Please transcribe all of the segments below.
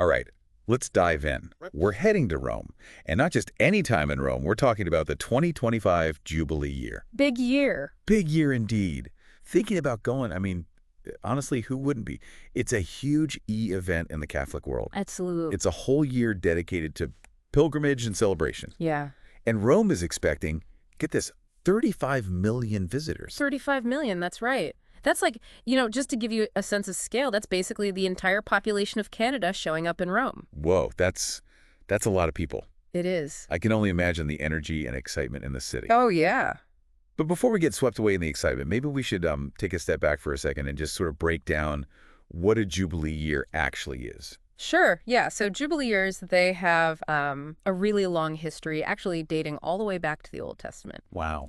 All right, let's dive in. We're heading to Rome, and not just any time in Rome. We're talking about the 2025 Jubilee year. Big year. Big year indeed. Thinking about going, I mean, honestly, who wouldn't be? It's a huge event in the Catholic world. Absolutely. It's a whole year dedicated to pilgrimage and celebration. Yeah. And Rome is expecting, get this, 35 million visitors. 35 million, that's right. That's like, just to give you a sense of scale, that's basically the entire population of Canada showing up in Rome. Whoa, that's a lot of people. It is. I can only imagine the energy and excitement in the city. Oh, yeah. But before we get swept away in the excitement, maybe we should take a step back for a second and just sort of break down what a Jubilee year actually is. Sure, yeah. So Jubilee years, they have a really long history, actually dating all the way back to the Old Testament. Wow.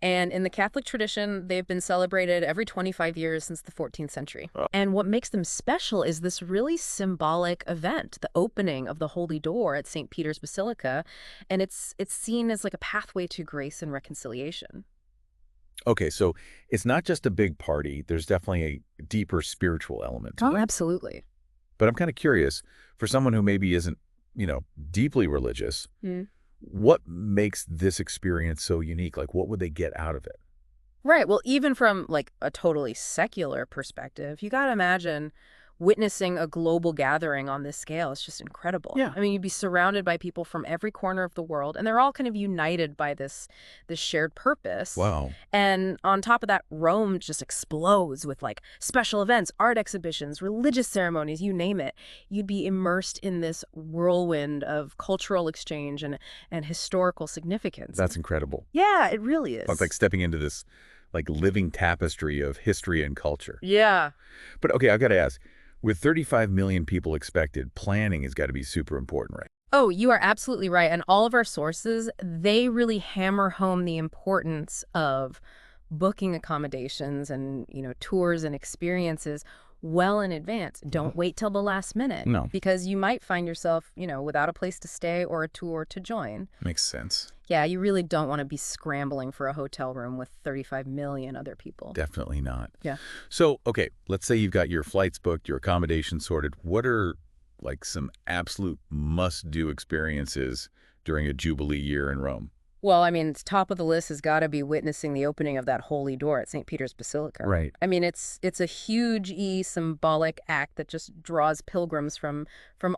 And in the Catholic tradition, they've been celebrated every 25 years since the 14th century. Oh. And what makes them special is this really symbolic event, the opening of the Holy Door at St. Peter's Basilica. And it's seen as like a pathway to grace and reconciliation. Okay, so it's not just a big party. There's definitely a deeper spiritual element to it. Absolutely. But I'm kind of curious, for someone who maybe isn't, deeply religious, what makes this experience so unique? Like, what would they get out of it? Right. Well, even from like a totally secular perspective, you got to imagine witnessing a global gathering on this scale is just incredible. Yeah. I mean, you'd be surrounded by people from every corner of the world, and they're all kind of united by this shared purpose. Wow. And on top of that, Rome just explodes with like special events, art exhibitions, religious ceremonies, you name it. You'd be immersed in this whirlwind of cultural exchange and historical significance. That's incredible. Yeah, it really is. It's like stepping into this like living tapestry of history and culture. Yeah. But okay, I've got to ask, with 35 million people expected, planning has got to be super important, right? Oh, you are absolutely right. And all of our sources, they really hammer home the importance of booking accommodations and, tours and experiences well in advance. Don't wait till the last minute. No. Because you might find yourself, without a place to stay or a tour to join. Makes sense. Yeah, you really don't want to be scrambling for a hotel room with 35 million other people. Definitely not. Yeah. So, okay, let's say you've got your flights booked, your accommodation sorted. What are like some absolute must-do experiences during a Jubilee year in Rome? Well, I mean, top of the list has got to be witnessing the opening of that Holy Door at St. Peter's Basilica. Right. I mean, it's a huge symbolic act that just draws pilgrims from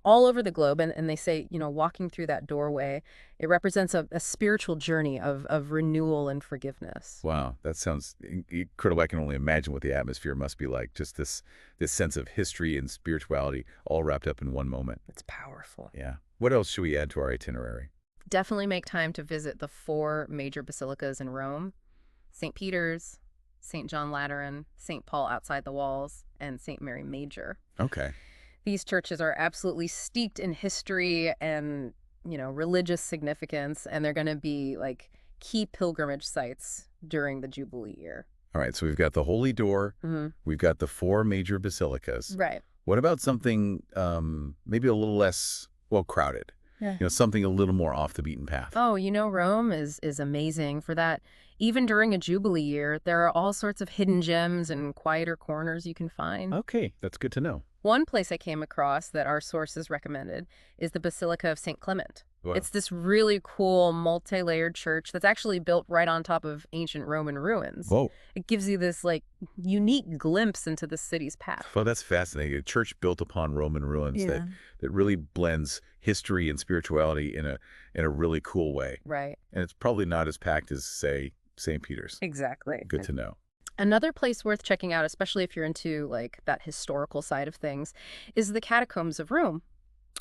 all over the globe. And they say, walking through that doorway, it represents a spiritual journey of renewal and forgiveness. Wow, that sounds incredible. I can only imagine what the atmosphere must be like. Just this sense of history and spirituality all wrapped up in one moment. It's powerful. Yeah. What else should we add to our itinerary? Definitely make time to visit the 4 major basilicas in Rome: St. Peter's, St. John Lateran, St. Paul outside the walls, and St. Mary Major. Okay. These churches are absolutely steeped in history and, religious significance, and they're going to be like key pilgrimage sites during the Jubilee year. All right, so we've got the Holy Door. We've got the 4 major basilicas. Right. What about something maybe a little less, crowded? Yeah. Something a little more off the beaten path. Oh, Rome is amazing for that. Even during a Jubilee year, there are all sorts of hidden gems and quieter corners you can find. Okay, that's good to know. One place I came across that our sources recommended is the Basilica of St. Clement. Wow. It's this really cool multi-layered church that's actually built right on top of ancient Roman ruins. Whoa. It gives you this unique glimpse into the city's past. Well, that's fascinating. A church built upon Roman ruins that really blends history and spirituality in a really cool way. Right. And it's probably not as packed as, say, St. Peter's. Exactly. Good to know. Another place worth checking out, especially if you're into that historical side of things, is the catacombs of Rome.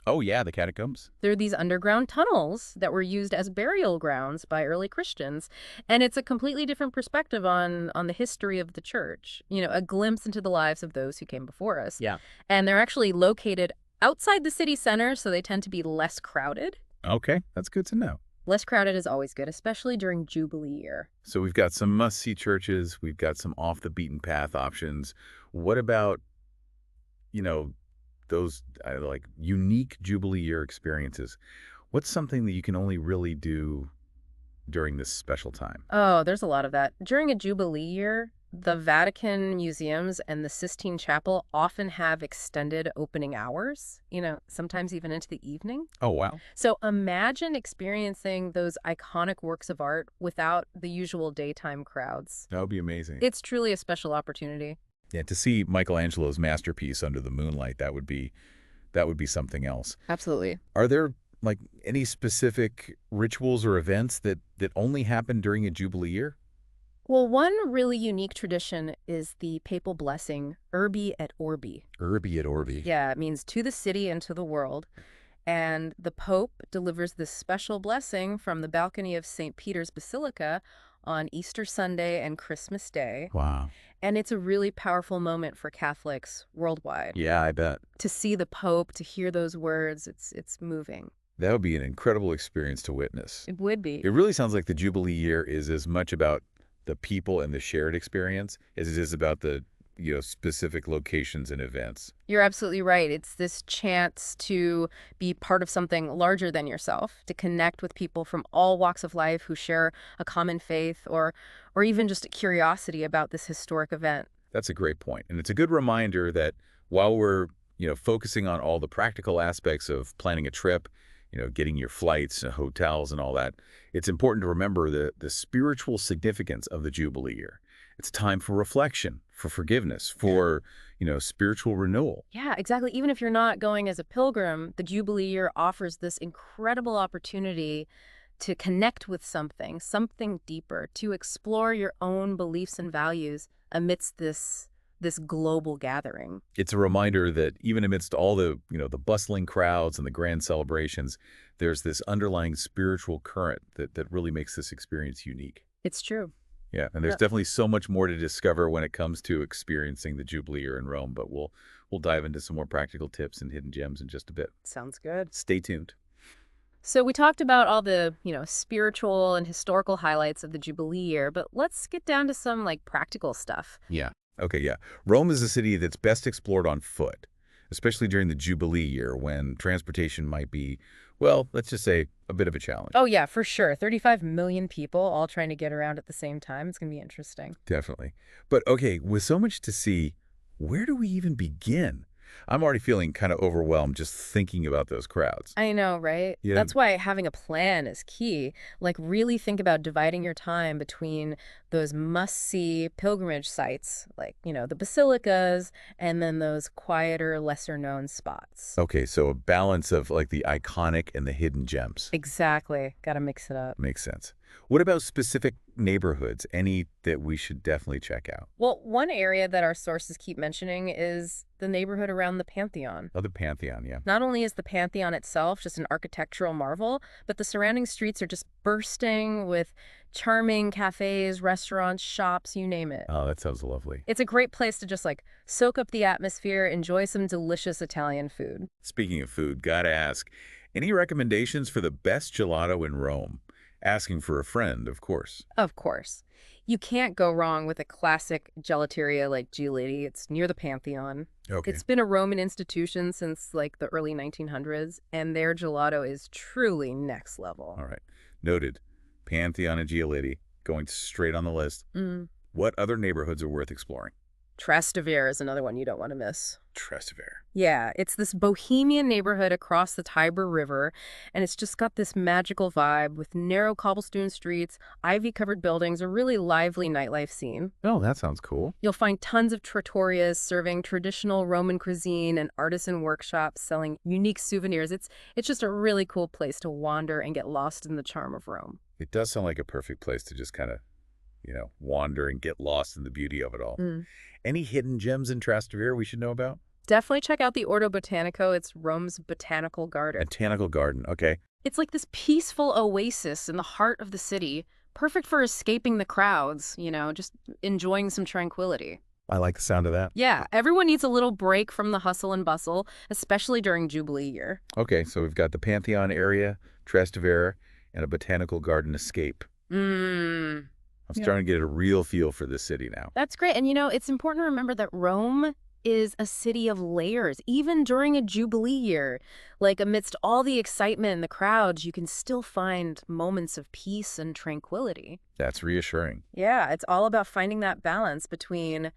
Oh, yeah, the catacombs. They're these underground tunnels that were used as burial grounds by early Christians. And it's a completely different perspective on the history of the church, a glimpse into the lives of those who came before us. Yeah. And they're actually located outside the city center, so they tend to be less crowded. Okay, that's good to know. Less crowded is always good, especially during Jubilee year. So we've got some must-see churches. We've got some off-the-beaten-path options. What about, those unique Jubilee year experiences? What's something that you can only really do during this special time? Oh, there's a lot of that. During a Jubilee year, the Vatican museums and the Sistine Chapel often have extended opening hours, sometimes even into the evening. Oh, wow. So imagine experiencing those iconic works of art without the usual daytime crowds. That would be amazing. It's truly a special opportunity. Yeah, to see Michelangelo's masterpiece under the moonlight, that would be something else. Absolutely. Are there like any specific rituals or events that only happen during a Jubilee year? Well, one really unique tradition is the papal blessing, Urbi et Orbi. Urbi et Orbi. Yeah, it means to the city and to the world. And the Pope delivers this special blessing from the balcony of St. Peter's Basilica on Easter Sunday and Christmas Day. Wow. And it's a really powerful moment for Catholics worldwide. Yeah, I bet. To see the Pope, to hear those words, it's moving. That would be an incredible experience to witness. It would be. It really sounds like the Jubilee year is as much about the people and the shared experience as it is about the, specific locations and events. You're absolutely right. It's this chance to be part of something larger than yourself, to connect with people from all walks of life who share a common faith or even just a curiosity about this historic event. That's a great point. And it's a good reminder that while we're, focusing on all the practical aspects of planning a trip, getting your flights and hotels and all that, it's important to remember the spiritual significance of the Jubilee year. It's time for reflection, for forgiveness, for, spiritual renewal. Yeah, exactly. Even if you're not going as a pilgrim, the Jubilee year offers this incredible opportunity to connect with something deeper, to explore your own beliefs and values amidst this global gathering. It's a reminder that even amidst all the bustling crowds and the grand celebrations, there's this underlying spiritual current that really makes this experience unique. It's true. Yeah, and there's Yep. definitely so much more to discover when it comes to experiencing the Jubilee year in Rome, but we'll dive into some more practical tips and hidden gems in just a bit. Sounds good. Stay tuned. So we talked about all the, spiritual and historical highlights of the Jubilee year, but let's get down to some practical stuff. Yeah. Okay, yeah. Rome is a city that's best explored on foot, especially during the Jubilee year when transportation might be, well, let's just say a bit of a challenge. Oh yeah, for sure. 35 million people all trying to get around at the same time. It's going to be interesting. Definitely. But okay, with so much to see, where do we even begin? I'm already feeling kind of overwhelmed just thinking about those crowds. I know, right? Yeah. That's why having a plan is key. Really think about dividing your time between those must-see pilgrimage sites, the basilicas, and then those quieter, lesser-known spots. Okay, so a balance of like the iconic and the hidden gems. Exactly. Got to mix it up. Makes sense. What about specific neighborhoods? Any that we should definitely check out? Well, one area that our sources keep mentioning is the neighborhood around the Pantheon. Oh, the Pantheon, yeah. Not only is the Pantheon itself just an architectural marvel, but the surrounding streets are just bursting with charming cafes, restaurants, shops, you name it. Oh, that sounds lovely. It's a great place to just soak up the atmosphere, enjoy some delicious Italian food. Speaking of food, gotta ask, any recommendations for the best gelato in Rome? Asking for a friend, of course. Of course. You can't go wrong with a classic gelateria like Jubilee. It's near the Pantheon. Okay. It's been a Roman institution since the early 1900s, and their gelato is truly next level. All right. Noted. Pantheon and Giolitti, going straight on the list. Mm. What other neighborhoods are worth exploring? Trastevere is another one you don't want to miss. Trastevere. Yeah, it's this bohemian neighborhood across the Tiber River, and it's just got this magical vibe with narrow cobblestone streets, ivy-covered buildings, a really lively nightlife scene. Oh, that sounds cool. You'll find tons of trattorias serving traditional Roman cuisine and artisan workshops selling unique souvenirs. It's just a really cool place to wander and get lost in the charm of Rome. It does sound like a perfect place to just kind of, wander and get lost in the beauty of it all. Mm. Any hidden gems in Trastevere we should know about? Definitely check out the Orto Botanico. It's Rome's botanical garden. Botanical garden, okay. It's like this peaceful oasis in the heart of the city, perfect for escaping the crowds, just enjoying some tranquility. I like the sound of that. Yeah, everyone needs a little break from the hustle and bustle, especially during Jubilee year. Okay, so we've got the Pantheon area, Trastevere, and a botanical garden escape. Mmm. I'm starting to get a real feel for this city now. That's great. And it's important to remember that Rome is a city of layers, even during a Jubilee year. Like, amidst all the excitement and the crowds, you can still find moments of peace and tranquility. That's reassuring. Yeah, it's all about finding that balance between,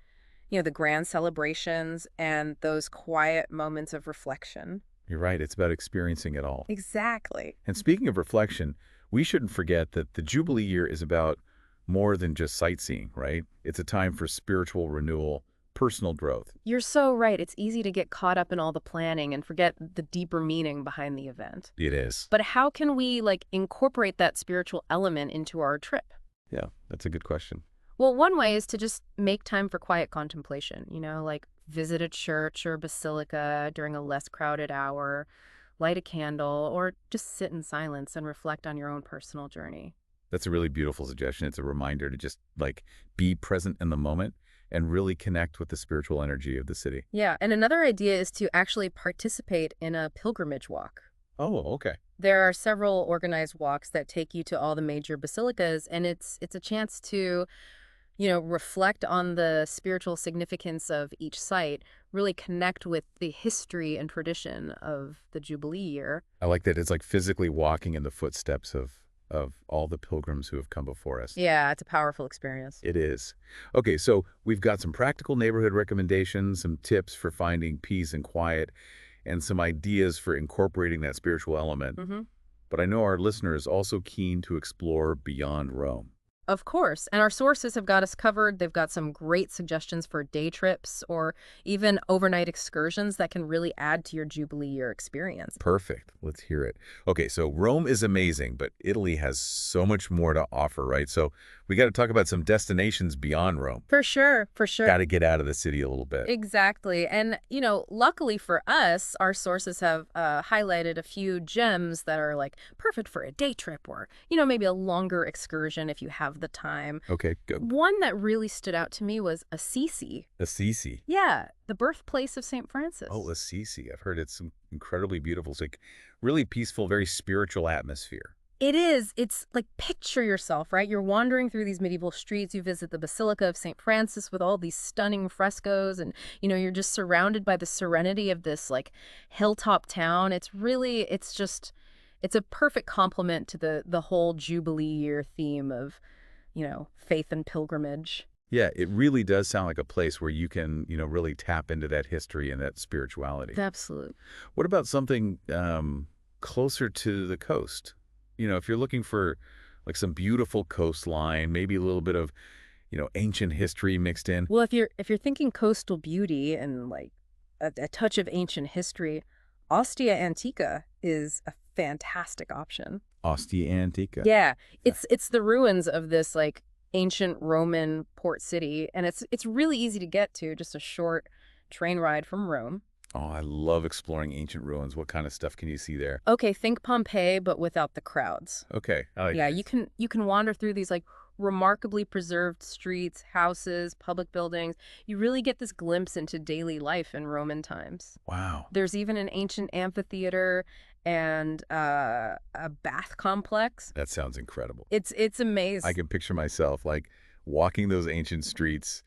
the grand celebrations and those quiet moments of reflection. You're right. It's about experiencing it all. Exactly. And speaking of reflection, we shouldn't forget that the Jubilee year is about more than just sightseeing, right? It's a time for spiritual renewal, personal growth. You're so right. It's easy to get caught up in all the planning and forget the deeper meaning behind the event. It is. But how can we, incorporate that spiritual element into our trip? Yeah, that's a good question. Well, one way is to just make time for quiet contemplation, like visit a church or basilica during a less crowded hour, light a candle, or just sit in silence and reflect on your own personal journey. That's a really beautiful suggestion. It's a reminder to just be present in the moment and really connect with the spiritual energy of the city. Yeah, and another idea is to actually participate in a pilgrimage walk. Oh, okay. There are several organized walks that take you to all the major basilicas, and it's a chance to reflect on the spiritual significance of each site, really connect with the history and tradition of the Jubilee year. I like that it's like physically walking in the footsteps of all the pilgrims who have come before us. Yeah, it's a powerful experience. It is. Okay, so we've got some practical neighborhood recommendations, some tips for finding peace and quiet, and some ideas for incorporating that spiritual element. Hmm. But I know our listeners are also keen to explore beyond Rome. Of course. And our sources have got us covered. They've got some great suggestions for day trips or even overnight excursions that can really add to your Jubilee year experience. Perfect. Let's hear it. Okay, so Rome is amazing, but Italy has so much more to offer, right? So we got to talk about some destinations beyond Rome. For sure, for sure. Got to get out of the city a little bit. Exactly. And, luckily for us, our sources have highlighted a few gems that are perfect for a day trip or, maybe a longer excursion if you have the time. Okay, go. One that really stood out to me was Assisi. Assisi. Yeah, the birthplace of St. Francis. Oh, Assisi. I've heard it's incredibly beautiful. It's really peaceful, very spiritual atmosphere. It is. It's picture yourself, right? You're wandering through these medieval streets. You visit the Basilica of St. Francis with all these stunning frescoes. And, you're just surrounded by the serenity of this hilltop town. It's a perfect complement to the whole Jubilee year theme of, faith and pilgrimage. Yeah, it really does sound like a place where you can, really tap into that history and that spirituality. Absolutely. What about something closer to the coast? If you're looking for some beautiful coastline, maybe a little bit of, ancient history mixed in. Well, if you're thinking coastal beauty and a touch of ancient history, Ostia Antica is a fantastic option. Ostia Antica. Yeah, it's the ruins of this ancient Roman port city, and it's really easy to get to, just a short train ride from Rome. Oh, I love exploring ancient ruins. What kind of stuff can you see there? Okay, think Pompeii, but without the crowds. Okay. I like Yeah, it. you can wander through these remarkably preserved streets, houses, public buildings. You really get this glimpse into daily life in Roman times. Wow. There's even an ancient amphitheater and a bath complex. That sounds incredible. It's amazing. I can picture myself walking those ancient streets,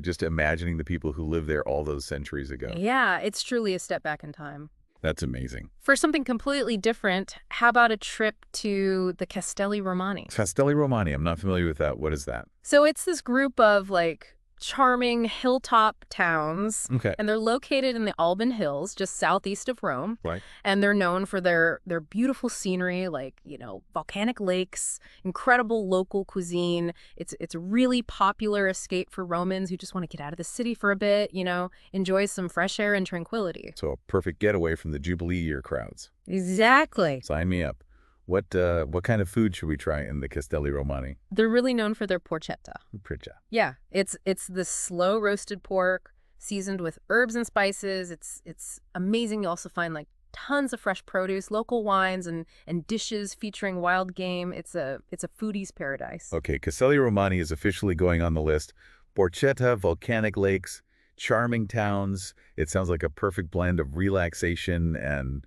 just imagining the people who lived there all those centuries ago. Yeah, it's truly a step back in time. That's amazing. For something completely different, how about a trip to the Castelli Romani? Castelli Romani, I'm not familiar with that. What is that? So it's this group of charming hilltop towns, Okay. and they're located in the Alban Hills, just southeast of Rome. Right. And they're known for their beautiful scenery, volcanic lakes, incredible local cuisine. It's a really popular escape for Romans who just want to get out of the city for a bit, enjoy some fresh air and tranquility. So a perfect getaway from the Jubilee year crowds. Exactly. Sign me up. What kind of food should we try in the Castelli Romani? They're really known for their porchetta. Priccia. Yeah, it's the slow roasted pork seasoned with herbs and spices. It's amazing. You also find tons of fresh produce, local wines, and dishes featuring wild game. It's a foodie's paradise. Okay, Castelli Romani is officially going on the list. Porchetta, volcanic lakes, charming towns. It sounds like a perfect blend of relaxation and,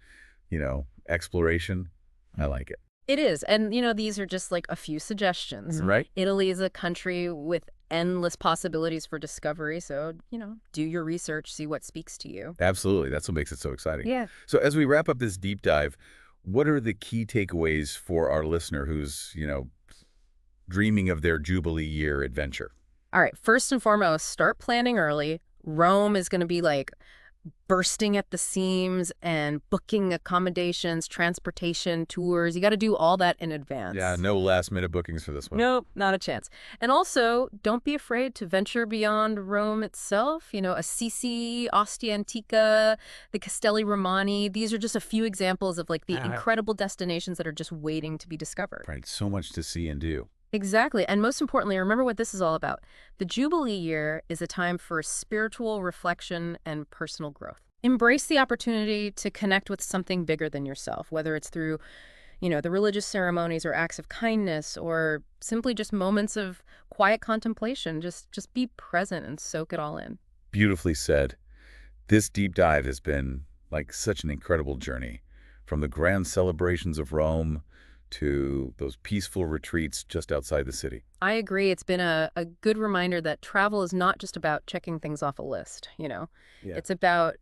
exploration. I like it. It is. And, these are just like a few suggestions. Right? Italy is a country with endless possibilities for discovery. So, do your research, see what speaks to you. Absolutely. That's what makes it so exciting. Yeah. So as we wrap up this deep dive, what are the key takeaways for our listener who's, dreaming of their Jubilee year adventure? All right. First and foremost, start planning early. Rome is going to be like bursting at the seams and booking accommodations, transportation, tours. You got to do all that in Yeah, advance. no last-minute bookings for this one. Nope, not a chance. And also, don't be afraid to venture beyond Rome itself. Assisi, Ostia Antica, the Castelli Romani. These are just a few examples of like the incredible destinations that are just waiting to be discovered. Right, so much to see and do. Exactly. And most importantly, remember what this is all about. The Jubilee year is a time for spiritual reflection and personal growth. Embrace the opportunity to connect with something bigger than yourself, whether it's through, the religious ceremonies or acts of kindness or simply just moments of quiet contemplation. Just be present and soak it all in. Beautifully said. This deep dive has been like such an incredible journey, from the grand celebrations of Rome to those peaceful retreats just outside the city. I agree. It's been a good reminder that travel is not just about checking things off a list. Yeah. It's about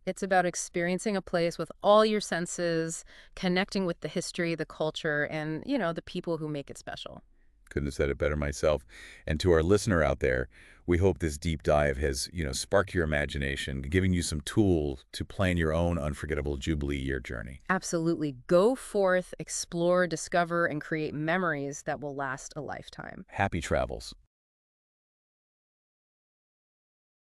experiencing a place with all your senses, connecting with the history, the culture, and, the people who make it special. Couldn't have said it better myself. And to our listener out there, we hope this deep dive has, sparked your imagination, giving you some tools to plan your own unforgettable Jubilee year journey. Absolutely. Go forth, explore, discover, and create memories that will last a lifetime. Happy travels.